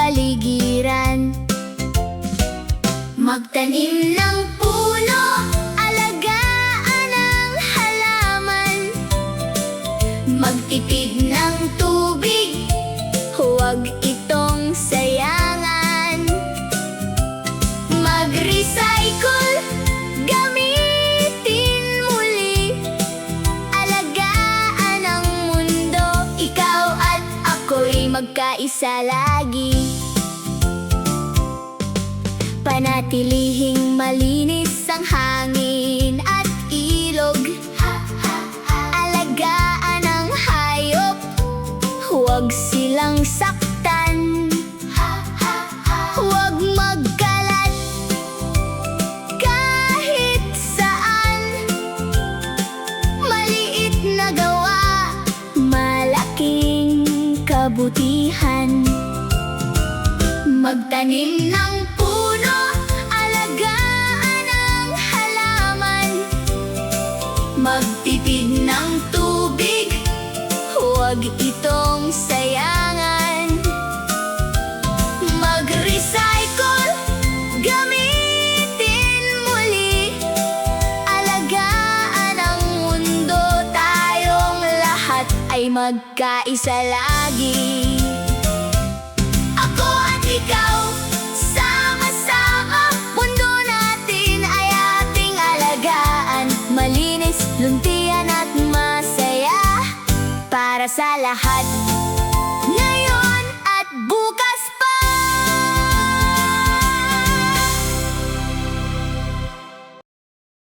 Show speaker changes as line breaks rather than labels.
kapaligiran. Magtanim ng puno, alagaan ang halaman. Magtipid ng tubig, huwag itong sayangan. Mag-recycle, gamitin muli. Alagaan ang mundo, ikaw at ako'y magkaisa lagi. Panatilihing malinis ang hangin at ilog. Alagaan ang hayop, huwag silang saktan. Huwag magkalat kahit saan. Maliit na gawa, malaking kabutihan. Magtanim ng puno, alagaan ang halaman. Magtipid ng tubig, huwag itong sayangan. Mag-recycle, gamitin muli. Alagaan ang mundo, tayong lahat ay magkaisa lagi. Ako at ikaw, sama-sama, mundo natin ay ating alagaan. Malinis, luntian at masaya para sa lahat, ngayon at bukas.